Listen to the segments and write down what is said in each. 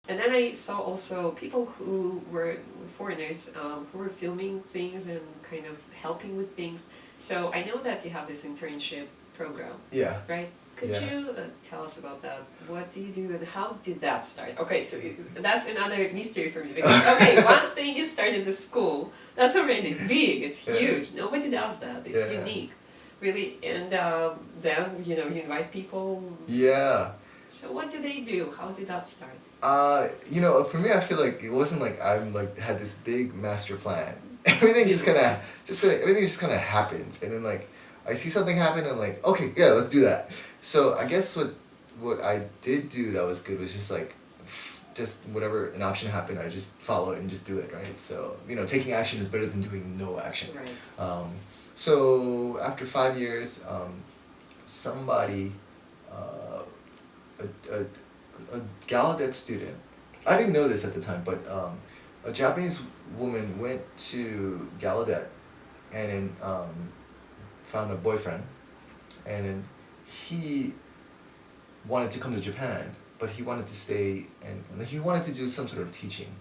And then I saw also people who were foreigners who were filming things and kind of helping with things. So I know that you have this internship program, Yeah. right? Could Yeah. you tell us about that? What do you do and how did that start? Okay, so that's another mystery for me because, okay, one thing you started the school, that's already big, it's huge, nobody does that, it's unique, really, and then, you know, you invite people. Yeah. So what do they do? How did that start? You know, for me, I feel like it wasn't like I'm like had this big master plan. Everything just kind of, everything just kind of happens, and then like I see something happen, and I'm like, okay, yeah, let's do that. So I guess what I did do that was good was just like, just whatever an option happened, I just follow it and just do it, right? So you know, taking action is better than doing no action. Right. So after 5 years, somebody, a Gallaudet student, I didn't know this at the time, but a Japanese woman went to Gallaudet and then found a boyfriend, and then he wanted to come to Japan, but he wanted to stay and he wanted to do some sort of teaching,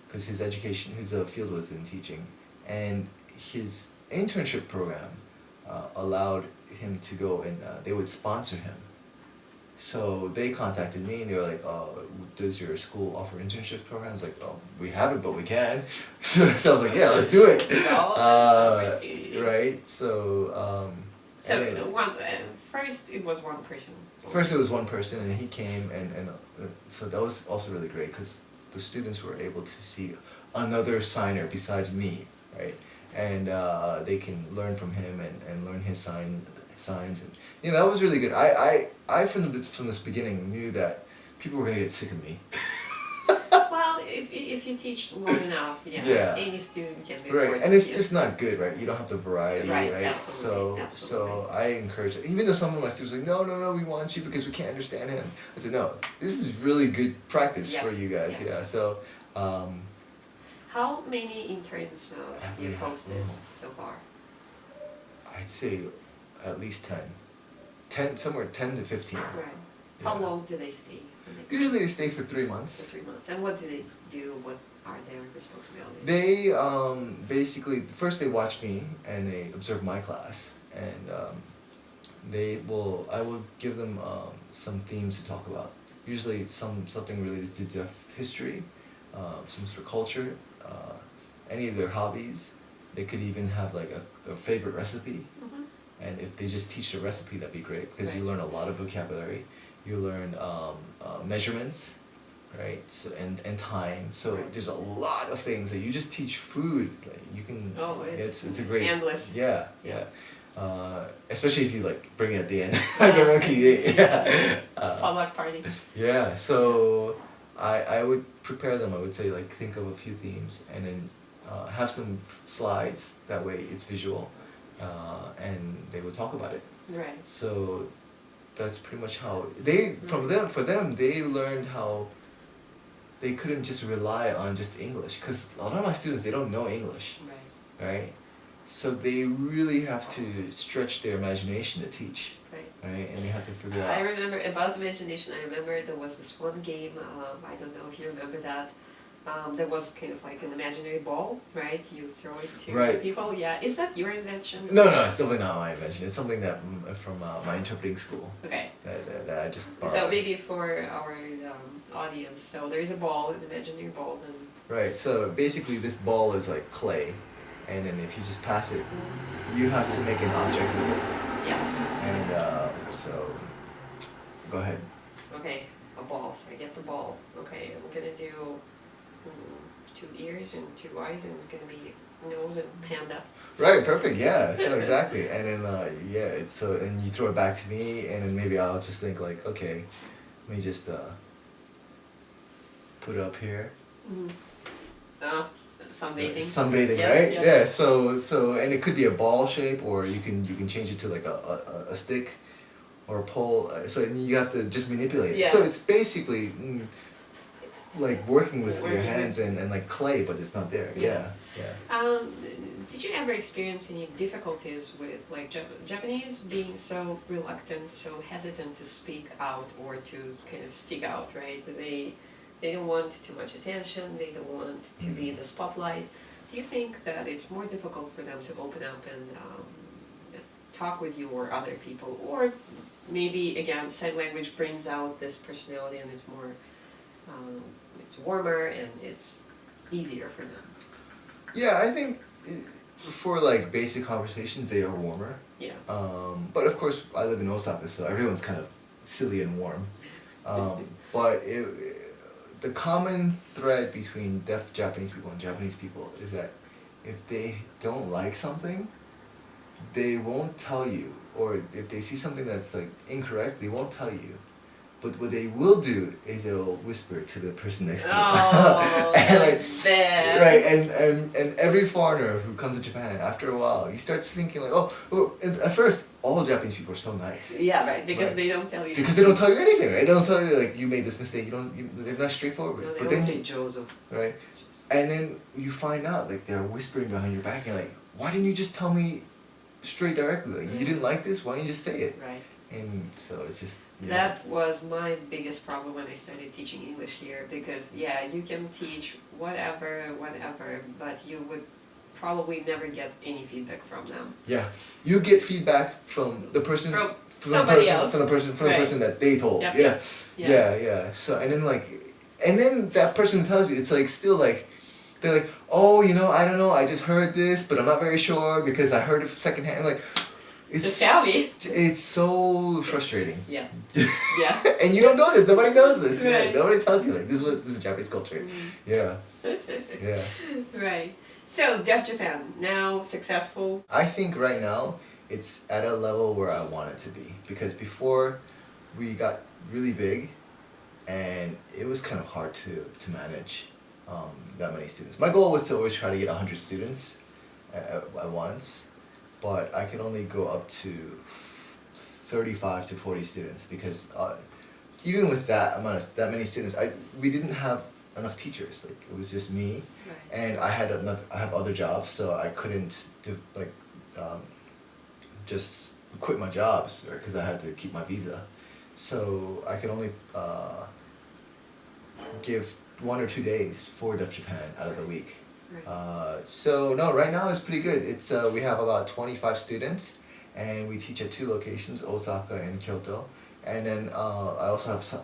because his education, his field was in teaching, and his internship program allowed him to go and they would sponsor him. So they contacted me and they were like, does your school offer internship programs? Like, oh, we haven't, but we can. So I was like, yeah, let's do it. Right? So, first it was one person. First it was one person and he came and so that was also really great because the students were able to see another signer besides me, right? And they can learn from him and learn his signs, and you know, that was really good. I from this beginning knew that people were gonna get sick of me. Well, if you teach long enough, any student can be right, and it's just not good, right? You don't have the variety, right? Absolutely, So I encourage it. Even though some of my students were like, no, we want you because we can't understand him. I said, no, this is really good practice for you guys. Yeah. So. How many interns have you hosted so far? I'd say at least 10, somewhere 10 to 15. Right. How long do they stay? Usually they stay for 3 months. For 3 months. And what do they do? What are their responsibilities? They basically, first they watch me and they observe my class, and I will give them some themes to talk about. Usually something related to deaf history, some sort of culture, any of their hobbies. They could even have like a favorite recipe. Mm-hmm. And if they just teach the recipe, that'd be great because you learn a lot of vocabulary. You learn measurements, right? So, and time. So there's a lot of things that you just teach food. Like you can. Oh, it's a great. endless. Yeah. Especially if you like bring it at the end. Potluck party. Yeah. So I would prepare them. I would say like think of a few themes and then have some slides. That way it's visual. And they would talk about it. Right. So that's pretty much how for them they learned how they couldn't just rely on just English, because a lot of my students, they don't know English. Right? So they really have to stretch their imagination to teach. Right? And they have to figure out. I remember about imagination. I remember there was this one game. I don't know if you remember that. There was kind of like an imaginary ball, right? You throw it to people. Yeah, is that your invention? No, it's definitely not my invention. It's something that from my interpreting school. Okay. That I just borrowed. So maybe for our audience, so there is a ball, an imaginary ball, and. Right. So basically, this ball is like clay, and then if you just pass it, you have to make an object with it. Yeah. And so, go ahead. Okay, a ball. So I get the ball. Okay, I'm gonna do 2 ears and 2 eyes, and it's gonna be nose and panda. Right, perfect. Yeah, so exactly. And then it's so, and you throw it back to me, and then maybe I'll just think like, okay, let me just put it up here. Sunbathing. Sunbathing, right? Yeah. So and it could be a ball shape, or you can change it to like a stick, or a pole. So you have to just manipulate it. So it's basically. Like working with your hands and like clay, but it's not there. Yeah. Did you ever experience any difficulties with like Japanese being so reluctant, so hesitant to speak out or to kind of stick out, right? They don't want too much attention. They don't want to be in the spotlight. Do you think that it's more difficult for them to open up and talk with you or other people, or maybe again sign language brings out this personality and it's more, it's warmer and it's easier for them? Yeah, I think for like basic conversations they are warmer. Yeah. But of course I live in Osaka, so everyone's kind of silly and warm. But the common thread between deaf Japanese people and Japanese people is that if they don't like something, they won't tell you, or if they see something that's like incorrect, they won't tell you. But what they will do is they'll whisper to the person next to them. Oh, and that's like, bad. right, and every foreigner who comes to Japan, after a while, you start thinking like, oh, and at first, all Japanese people are so nice. Yeah, right, because they don't tell you. Because they don't tell you anything, right? They don't tell you like you made this mistake. They're not straightforward. No, they but don't then say Joseph. right, and then you find out like they're whispering behind your back, and you're like, why didn't you just tell me straight directly? Like you didn't like this, why didn't you just say it? Right. And so it's just. Yeah. That was my biggest problem when I started teaching English here, because yeah, you can teach whatever, but you would probably never get any feedback from them. Yeah, you get feedback from the person, From the somebody else. from the person that they told. Yep. Yeah. Yeah. Yeah. So and then that person tells you, it's like still like, they're like, oh, I don't know, I just heard this, but I'm not very sure because I heard it secondhand. Like, Just tell me. It's so frustrating. Yeah. Yeah. And you don't know this. Nobody knows this. Right. Yeah, nobody tells you like this is Japanese culture. Yeah. Yeah. Right. So DeafJapan now successful. I think right now it's at a level where I want it to be, because before we got really big and it was kind of hard to manage that many students. My goal was to always try to get 100 students at once, but I could only go up to 35 to 40 students, because even with that many students, we didn't have enough teachers. Like it was just me, Right. and I have other jobs, so I couldn't just quit my jobs, because I had to keep my visa. So I could only give 1 or 2 days for DeafJapan out of the week. Right. So no, right now it's pretty good. It's we have about 25 students, and we teach at 2 locations, Osaka and Kyoto. And then I also have some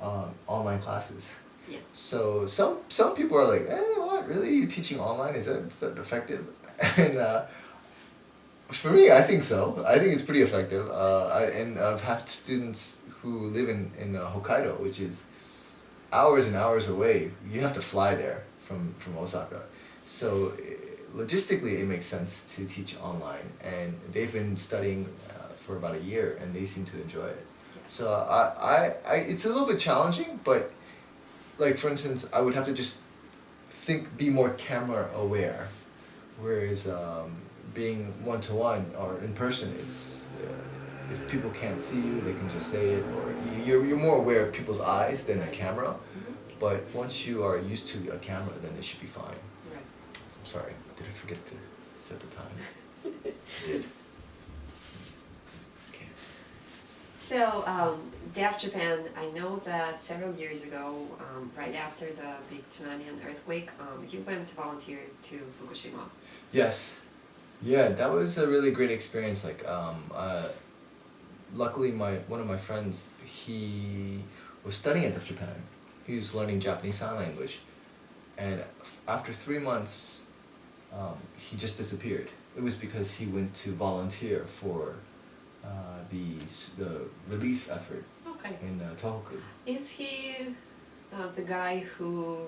online classes. Yeah. So some people are like, what, really? You're teaching online? Is that effective? And for me, I think so. I think it's pretty effective. And I've had students who live in Hokkaido, which is hours and hours away. You have to fly there from Osaka. So logistically, it makes sense to teach online, and they've been studying for about a year, and they seem to enjoy it. Yeah. So it's a little bit challenging, but like for instance, I would have to just be more camera aware, whereas being one-to-one or in person, it's if people can't see you, they can just say it, or you're more aware of people's eyes than a camera. Mm-hmm. But once you are used to a camera, then it should be fine. Right. I'm sorry, did I forget to set the time? I did. Okay. So, DeafJapan, I know that several years ago, right after the big tsunami and earthquake, you went to volunteer to Fukushima. Yes. Yeah, that was a really great experience. Like, luckily one of my friends, he was studying at DeafJapan. He was learning Japanese Sign Language. And after 3 months, he just disappeared. It was because he went to volunteer for the relief effort Okay. in Tohoku. Is he the guy who,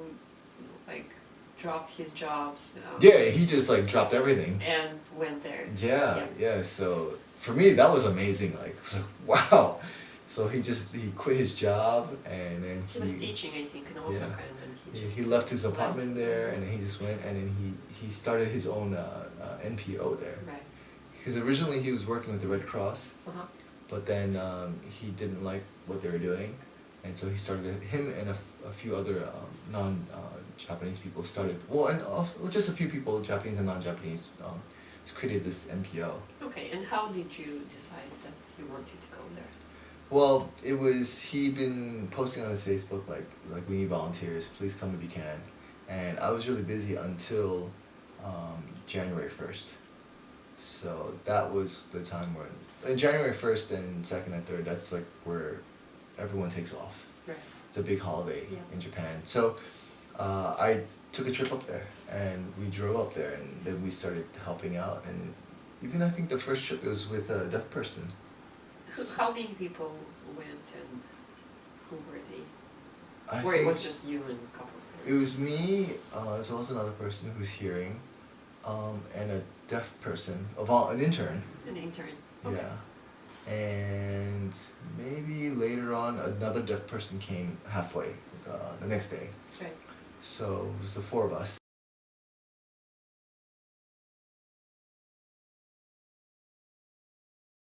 like, dropped his jobs? Yeah, he just like dropped everything. And went there. Yeah. So for me, that was amazing. Like, I was like, wow. So he quit his job, and then He was teaching, I think, in Osaka, Yeah. and then he left his apartment there, and then he just went, and then he started his own NPO there. Right. Because originally he was working with the Red Cross, Uh-huh. but then he didn't like what they were doing, and so he started. Him and a few other non-Japanese people started. Well, and also just a few people, Japanese and non-Japanese, created this NPO. Okay, and how did you decide that you wanted to go there? Well, he'd been posting on his Facebook like we need volunteers, please come if you can. And I was really busy until January 1st. So that was the time when, in January 1st and 2nd and 3rd, that's like where everyone takes off. Right. It's a big holiday Yeah. in Japan. So I took a trip up there and we drove up there and then we started helping out. And even I think the first trip it was with a deaf person. How many people went and who were they? I Or it think was just you and a couple of friends? it was me, as well as another person who's hearing, and a deaf person, an intern. An intern. Okay. Yeah. And maybe later on another deaf person came halfway, the next day. Right. So it was the four of us.